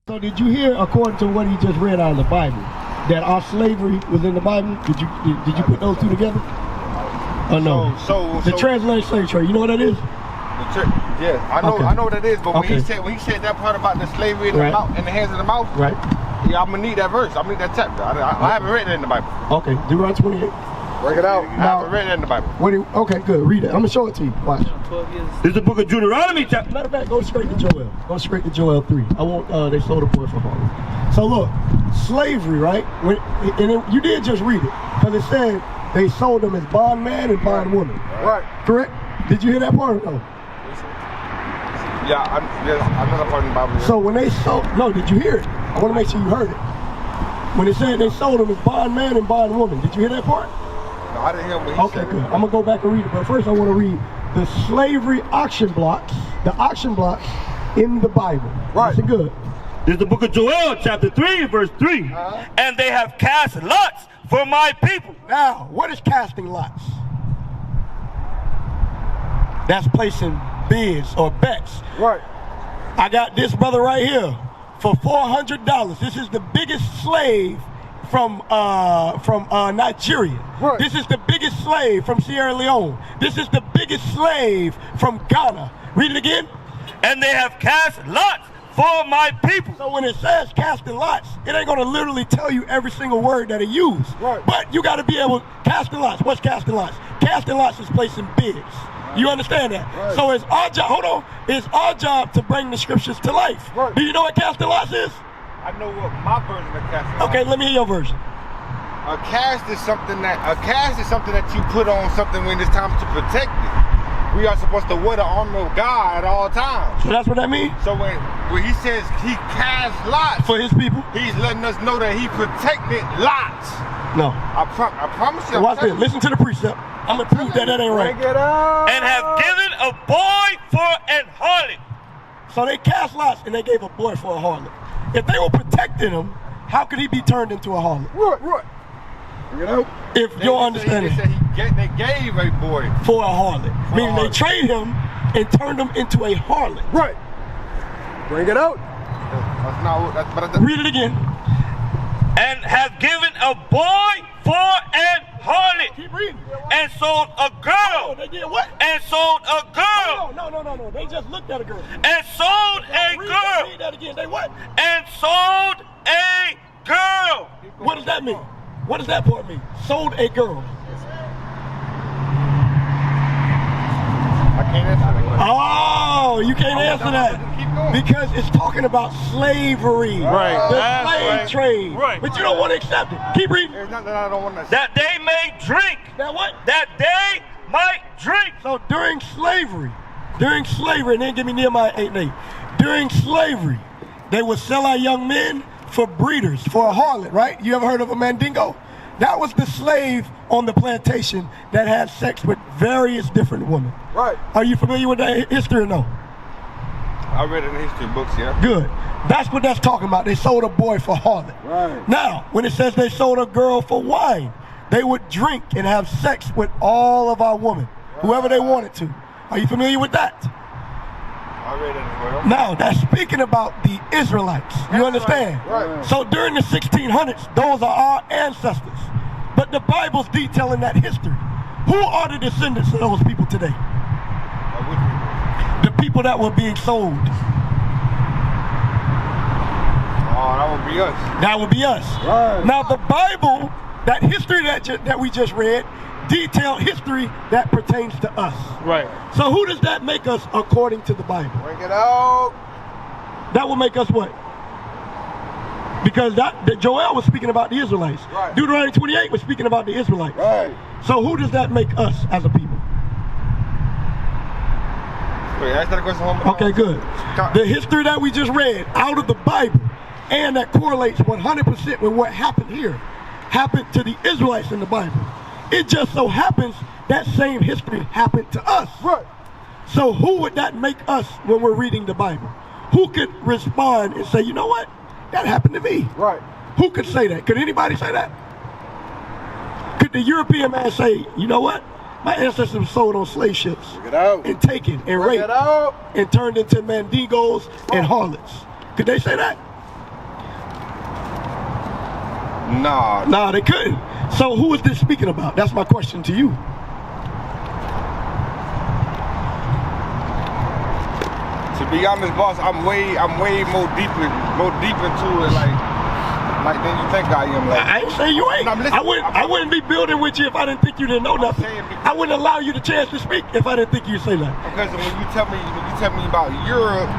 So did you hear, according to what he just read out of the Bible, that our slavery was in the Bible? Did you put those two together? Oh no. The translated slave trade. You know what that is? Yeah, I know. Okay. I know what that is. But Okay. when he said that part about the slavery in the mouth, in the hands of the mouth, Right. yeah, I'm gonna need that verse. I'm gonna need that chapter. I haven't read it in the Bible. Okay. Deuteronomy 28. Break it out. I haven't read it in the Bible. Okay, good. Read it. I'm gonna show it to you. Watch. 12 years. This is the book of Deuteronomy chapter. Matter of fact, go straight to Joel. Go straight to Joel 3. I want they sold a boy for harlot. So look, slavery, right? You did just read it, because it said they sold them as bondman and bondwoman. Right. Correct? Did you hear that part or no? Yeah, I know that part in the Bible. So when they sold, no, did you hear it? I want to make sure you heard it. When it said they sold them as bondman and bondwoman, did you hear that part? No, I didn't hear what he Okay, said. good. I'm gonna go back and read it, but first I want to read the slavery auction blocks, in the Bible. Right. Listen good. This is the book of Joel chapter 3 verse 3. And they have cast lots for my people. Now, what is casting lots? That's placing bids or bets. Right. I got this brother right here for $400. This is the biggest slave from Nigeria. Right. This is the biggest slave from Sierra Leone. This is the biggest slave from Ghana. Read it again. And they have cast lots for my people. So when it says casting lots, it ain't gonna literally tell you every single word that it used. Right. But you gotta be able, casting lots. What's casting lots? Casting lots is placing bids. You understand that? Right. So it's our job, it's our job to bring the scriptures to life. Right. Do you know what casting lots is? I know what my version of cast is. Okay, let me hear your version. A cast is something that you put on something when it's time to protect it. We are supposed to wear the armor of God at all times. So that's what that means? So when he says he cast lots, For his people? he's letting us know that he protected lots. No. I promise you. I'm Watch this, telling you. listen to the precept. I'm gonna prove that ain't right. Break it up. And have given a boy for an harlot. So they cast lots and they gave a boy for a harlot. If they were protecting him, how could he be turned into a harlot? Right. Bring it out. If your understanding They gave a boy. for a harlot, meaning they harlot. trade him and turned him into a harlot. Right. Bring it out. That's not. That's. Read it again. And have given a boy for an harlot. Keep reading. And sold a Oh, girl. they did what? And sold a girl. No. They just looked at a girl. And sold a Read girl. that again. They what? And sold a girl. What does that mean? What does that part mean? Sold a girl. I can't answer that question. Oh, you can't answer that. Keep going. Because it's talking about slavery. Right, The that's slave right. trade. Right. But you don't want to accept it. Keep reading. There's nothing I don't want to say. That they may drink. That what? That they might drink. So during slavery, and then give me Nehemiah 8:8. During slavery, they would sell our young men for breeders, for a harlot, right? You ever heard of a mandingo? That was the slave on the plantation that had sex with various different women. Right. Are you familiar with that history or no? I read it in history books, yeah. Good. That's what that's talking about. They sold a boy for harlot. Right. Now, when it says they sold a girl for wine, they would drink and have sex with all of our women, whoever they wanted to. Are you familiar with that? I read it as well. Now, that's speaking about the Israelites. You understand? Right. So during the 1600s, those are our ancestors. But the Bible's detailing that history. Who are the descendants of those people today? The people that were being sold. Oh, that would be us. That would be us. Right. Now, the Bible, that history that we just read, detailed history that pertains to us. Right. So who does that make us according to the Bible? Bring it out. That will make us what? Because that Joel was speaking about the Israelites. Right. Deuteronomy 28 was speaking about the Israelites. Right. So who does that make us as a people? Wait, ask that question one more time. Okay, good. The history that we just read out of the Bible, and that correlates 100% with what happened here, happened to the Israelites in the Bible. It just so happens that same history happened to us. Right. So who would that make us when we're reading the Bible? Who could respond and say, you know what? That happened to me. Right. Who could say that? Could anybody say that? Could the European man say, you know what? My ancestors were sold on slave ships Bring it out. and taken and Bring raped it out. and turned into mandingos and harlots. Could they say that? Nah. Nah, they couldn't. So who is this speaking about? That's my question to you. To be honest, boss, I'm way more deep into it, like than you think I am. Like, I ain't saying you ain't. No, listen, I wouldn't be building with you if I didn't think you didn't know nothing. I wouldn't allow you the chance to speak if I didn't think you'd say that. because when you tell me about Europe,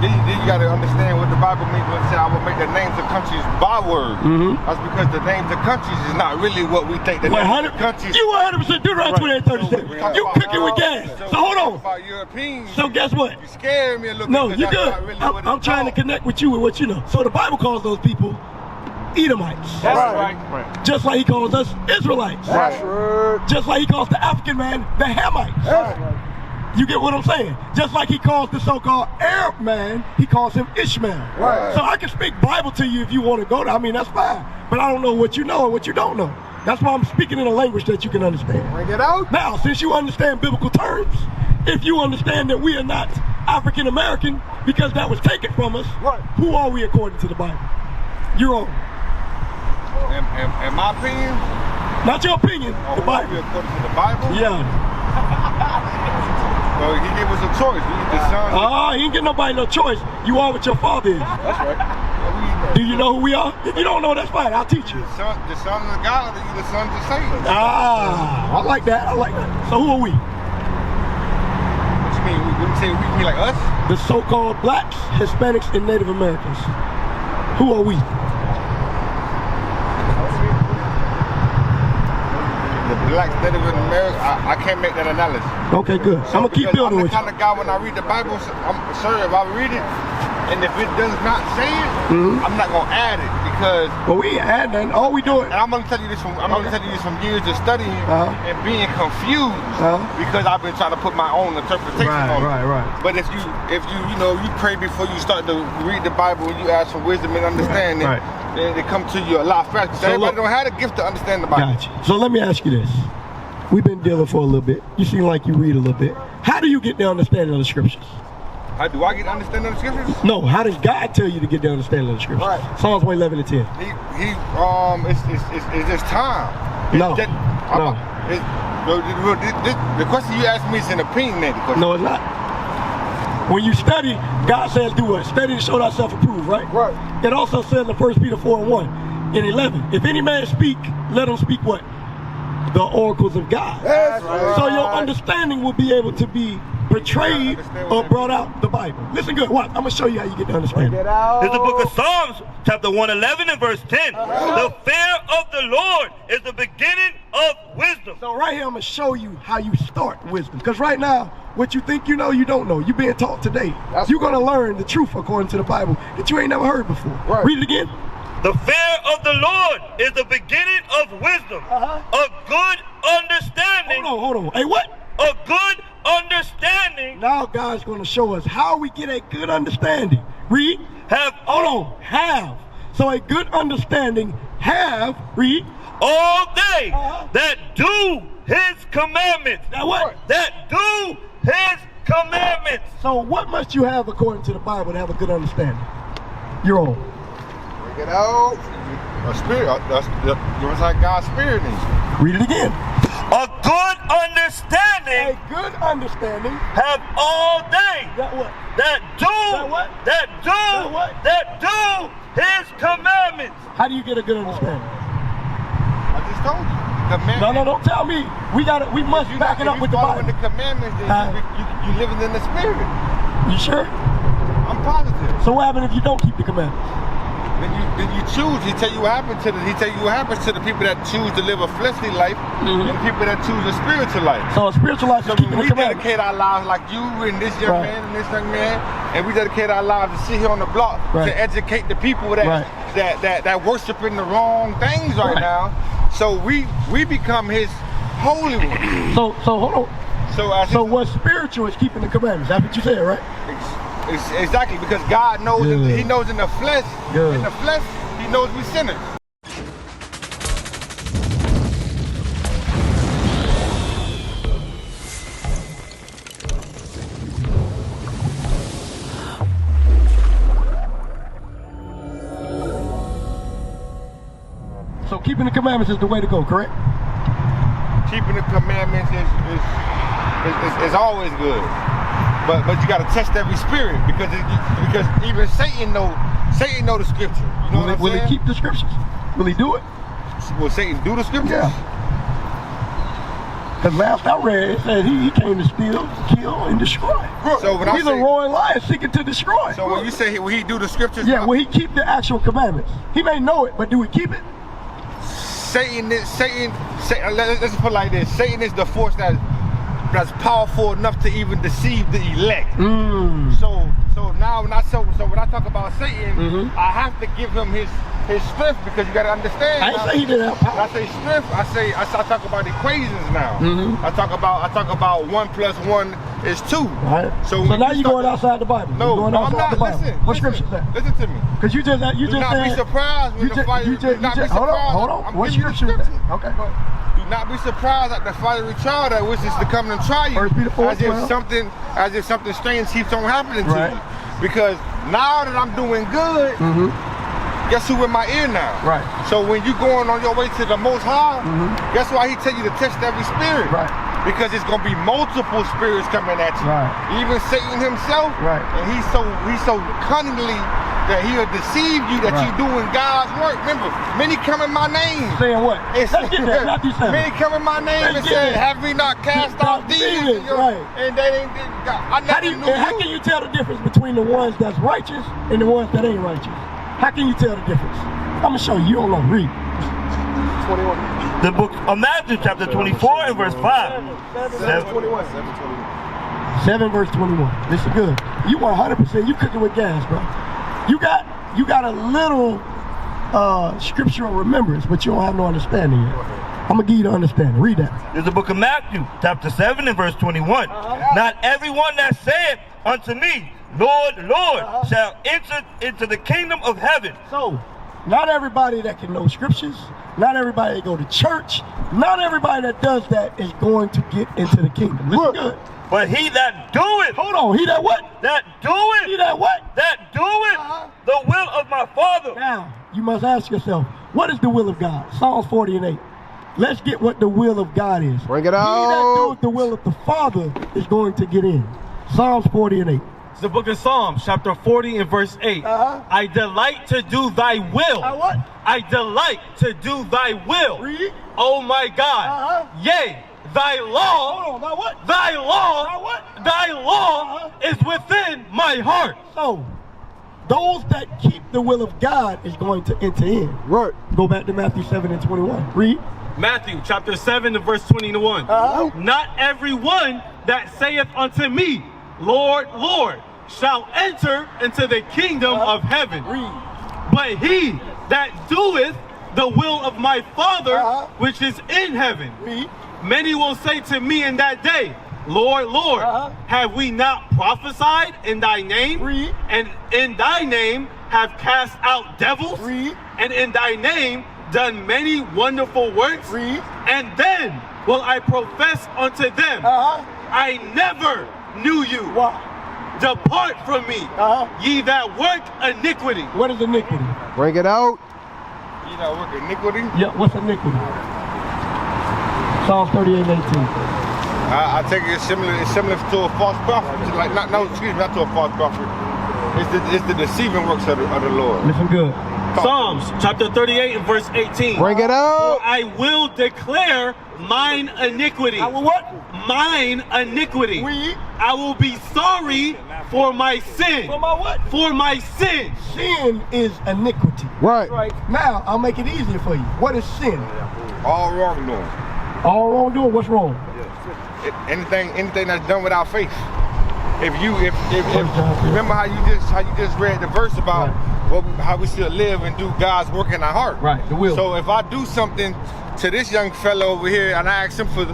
you gotta understand what the Bible means when it says I will make the names of countries byword. That's because the names of countries is not really what we think the names of countries. You 100% Deuteronomy 28:37. You picking with gas. So hold on. About Europeans, So guess what? you scared me a little No, bit. you're because good. that's not really what I'm it's trying to called. connect with you with what you know. So the Bible calls those people Edomites. That's right. Just like he calls us Israelites. Just like he calls the African man the Hamites. You get what I'm saying? Just like he calls the so-called Arab man, he calls him Ishmael. Right. So I can speak Bible to you if you want to go there. I mean, that's fine. But I don't know what you know and what you don't know. That's why I'm speaking in a language that you can understand. Bring it out. Now, since you understand biblical terms, if you understand that we are not African American because that was taken from us, Right. who are we according to the Bible? Your own. In my opinion, Not your opinion, the we Bible. according to the Bible. Yeah. Well, he gave us a choice. We either sons. He ain't get nobody no choice. You are what your father is. That's right. Do you know who we are? If you don't know, that's fine. I'll teach you. The sons of God, or you the sons of Satan. I like that. I like that. So who are we? What you mean? When you say we mean like us? The so-called blacks, Hispanics, and Native Americans. Who are we? The blacks, Native American. I can't make that analysis. Okay, good. I'm gonna keep building I'm with the you. kind of guy when I read the Bible, I'm sorry if I read it, and if it does not say it, I'm not gonna add it because. But we ain't add nothing. All we doing. And I'm gonna tell you this from years of studying and being confused because I've been trying to put my own interpretation on it. Right. But if you you pray before you start to read the Bible and you ask for wisdom and understanding, then they come to you a lot faster. So Everybody look, don't have the gift to understand the Bible. Gotcha. So let me ask you this. We've been dealing for a little bit. You seem like you read a little bit. How do you get the understanding of the scriptures? How do I get to understand the scriptures? No, how does God tell you to get the understanding of the scriptures? Right. Psalms 111 and 10. It's just time. No. The question you asked me is an opinionated question. No, it's not. When you study, God says do what? Study to show thyself approved, right? Right. It also says in 1 Peter 4:1 and 11, if any man speak, let him speak what? The oracles of God. That's right. So your understanding will be able to be portrayed or brought out the Bible. Listen good, watch. I'm going to show you how you get to understand it. It's the book of Psalms, chapter 111 and verse 10. The fear of the Lord is the beginning of wisdom. So right here, I'm going to show you how you start wisdom. Because right now, what you think you know, you don't know. You're being taught today. You're going to learn the truth according to the Bible that you ain't never heard before. Right. Read it again. The fear of the Lord is the beginning of wisdom. A good understanding. Hold on. Hey, what? A good understanding. Now God's going to show us how we get a good understanding. Read. Have. So a good understanding read. All they that do his commandments. Now what? That do his commandments. So what must you have according to the Bible to have a good understanding? Your own. Bring it out. A spirit. That's how God's spirit is. Read it again. A good understanding. A good understanding. Have all they That what? that do That what? that do That what? that do his commandments. How do you get a good understanding? I just told you. Commandments. No, don't tell me. We must back it up with the Bible. If you following the commandments, then you living in the spirit. You sure? I'm positive. So what happens if you don't keep the commandments? Then you choose. He tell you what happens to the people that choose to live a fleshly life and the people that choose a spiritual life. So a spiritual life is So keeping when the we commandments. dedicate our lives like you and this young man and this young man, and we dedicate our lives to sit here on the block to educate the people that worshiping the wrong things right now. So we become his holy ones. So hold on. So what's spiritual is keeping the commandments. That's what you said, right? Exactly, because God knows he knows in the flesh. Good. In the flesh, he knows we sinners. So keeping the commandments is the way to go, correct? Keeping the commandments is always good. But you got to test every spirit because even Satan know the scripture. You know Will he keep the scriptures? Will he do it? Will Satan do the scriptures? Yeah. Because last I read, it said he came to steal, kill, and destroy. So when He's a roaring lion seeking to destroy. So when you say will he do the scriptures? Yeah, will he keep the actual commandments? He may know it, but do he keep it? Satan, let's put it like this. Satan is the force that's powerful enough to even deceive the elect. So now when I talk about Satan, I have to give him his strength because you got to understand. I say he didn't have power. When I say strength, I talk about equations now. I talk about 1 + 1 is 2. Right. So now you're going outside the Bible. No, I'm not. Listen. What scripture is that? Listen to me. Because you just do not be surprised when the fire. Do not be surprised. Hold on. What scripture is that? Okay. Do not be surprised at the fiery trial that which is to come and try you. As if something strange keeps on happening to you. Because now that I'm doing good, guess who in my ear now? Right. So when you going on your way to the Most High, guess why he tell you to test every spirit? Right. Because it's gonna be multiple spirits coming at you. Right. Even Satan himself. Right. And he's so cunningly that he'll deceive you that you're doing God's work. Remember, many come in my name. Saying what? Let's get that. Many come in my name and say, "Have we not cast out demons?" And they ain't. How can you tell the difference between the ones that's righteous and the ones that ain't righteous? How can you tell the difference? I'm gonna show you. You don't know. Read. 21. The book of Matthew, chapter 24 and verse 5. 7 verse 21. This is good. You 100%. You cooking with gas, bro. You got a little scriptural remembrance, but you don't have no understanding yet. I'm gonna give you the understanding. Read that. There's the book of Matthew, chapter 7 and verse 21. Not everyone that saith unto me, Lord, Lord, shall enter into the kingdom of heaven. So, not everybody that can know scriptures, not everybody that go to church, not everybody that does that is going to get into the kingdom. Listen good. But he that doeth. Hold on, he that what? That doeth. He that what? That doeth the will of my Father. Now, you must ask yourself, what is the will of God? Psalms 40 and 8. Let's get what the will of God is. Bring it out. He that doeth the will of the Father is going to get in. Psalms 40 and 8. It's the book of Psalms, chapter 40 and verse 8. I delight to do thy will. What? I delight to do thy will. Read. Oh my God. Yea, thy law. Hold on, thy what? Thy law. Thy what? Thy law is within my heart. So, those that keep the will of God is going to enter in. Right. Go back to Matthew 7 and 21. Read. Matthew chapter 7 and verse 21. Not everyone that saith unto me, Lord, Lord, shall enter into the kingdom of heaven. Read. But he that doeth the will of my Father which is in heaven. Read. Many will say to me in that day, Lord, Lord, have we not prophesied in thy name? Read. And in thy name have cast out devils? Read. And in thy name done many wonderful works? Read. And then will I profess unto them, I never knew you. What? Depart from me, ye that work iniquity. What is iniquity? Bring it out. You know, work iniquity. Yeah, what's iniquity? Psalms 38 and 18. I take it similar to a false prophet. Not to a false prophet. It's the deceiving works of the Lord. Listen good. Psalms chapter 38 and verse 18. Bring it out. For I will declare mine iniquity. I will what? Mine iniquity. Read. I will be sorry for my sin. For my what? For my sin. Sin is iniquity. Right. Now, I'll make it easier for you. What is sin? All wrongdoing. All wrongdoing? What's wrong? Anything that's done without faith. If remember how you just read the verse about how we should live and do God's work in our heart. Right, the will. So if I do something to this young fellow over here and I ask him for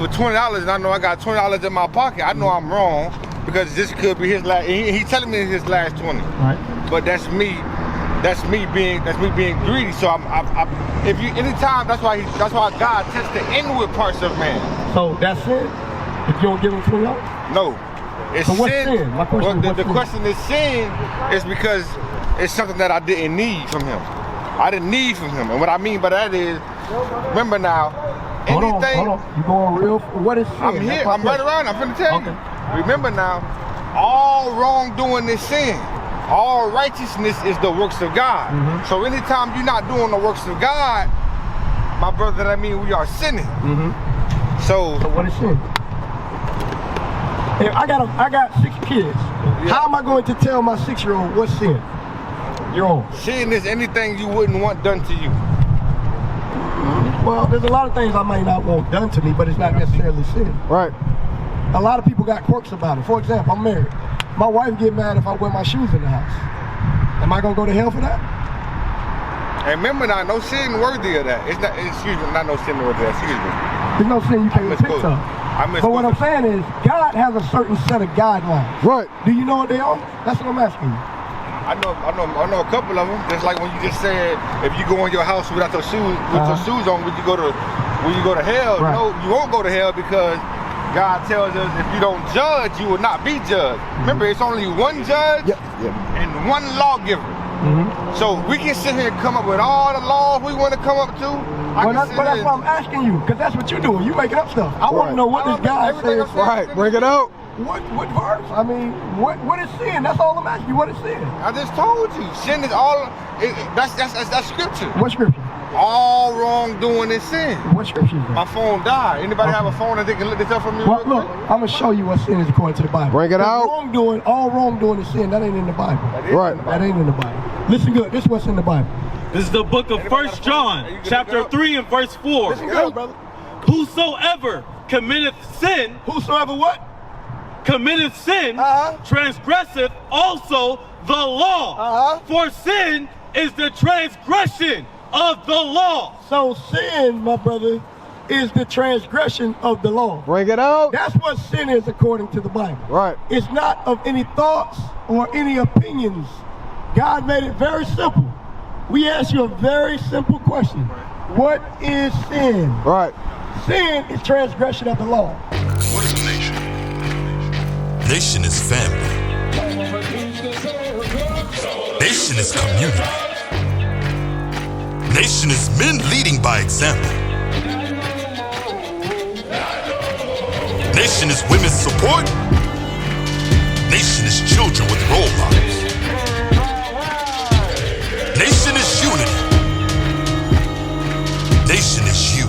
$20 and I know I got $20 in my pocket, I know I'm wrong because this could be his last. He's telling me his last 20. Right. But that's me being greedy. So anytime that's why God tests the inward parts of man. So that's sin. If you don't give him $20. No. It's so what's sin. sin? My question the question is sin is because it's something that I didn't need from him. I didn't need from him. And what I mean by that is, remember now, anything. Hold on. You going real? What is sin? I'm here. I'm right around. I'm finna tell you. Remember now, all wrongdoing is sin. All righteousness is the works of God. So anytime you're not doing the works of God, my brother, that means we are sinning. So what is sin? If I got 6 kids. How am I going to tell my 6-year-old what's sin? Your own. Sin is anything you wouldn't want done to you. Well, there's a lot of things I might not want done to me, but it's not necessarily sin. Right. A lot of people got quirks about it. For example, I'm married. My wife get mad if I wear my shoes in the house. Am I gonna go to hell for that? And remember now, no sin worthy of that. It's not. Excuse me, not no sin worthy of that. Excuse me. There's no sin you can't repent of. But what I'm saying is, God has a certain set of guidelines. Right. Do you know what they are? That's what I'm asking you. I know a couple of them. Just like when you just said, if you go in your house without your shoes, with your shoes on, will you go to hell? Right. No, you won't go to hell because God tells us if you don't judge, you will not be judged. Remember, it's only one judge and one lawgiver. So we can sit here and come up with all the laws we want to come up to. But that's why I'm asking you, because that's what you're doing. You making up stuff. I want to know what this guy says. Right, bring it out. What verse? I mean, what is sin? That's all I'm asking you. What is sin? I just told you, sin is all. That's scripture. What scripture? All wrongdoing is sin. What scripture is that? My phone died. Anybody have a phone that they can look this up for me? Well, look, I'm gonna show you what sin is according to the Bible. Bring it out. All wrongdoing is sin. That ain't in the Bible. Right. That ain't in the Bible. Listen good. This is what's in the Bible. This is the book of 1 John, chapter 3 and verse 4. Listen good, brother. Whosoever committeth sin, Whosoever what? committeth sin, transgresseth also the law. For sin is the transgression of the law. So sin, my brother, is the transgression of the law. Bring it out. That's what sin is according to the Bible. Right. It's not of any thoughts or any opinions. God made it very simple. We ask you a very simple question. What is sin? Right. Sin is transgression of the law. What is a nation? Nation is family. Nation is community. Nation is men leading by example. Nation is women's support. Nation is children with role models. Nation is unity. Nation is you.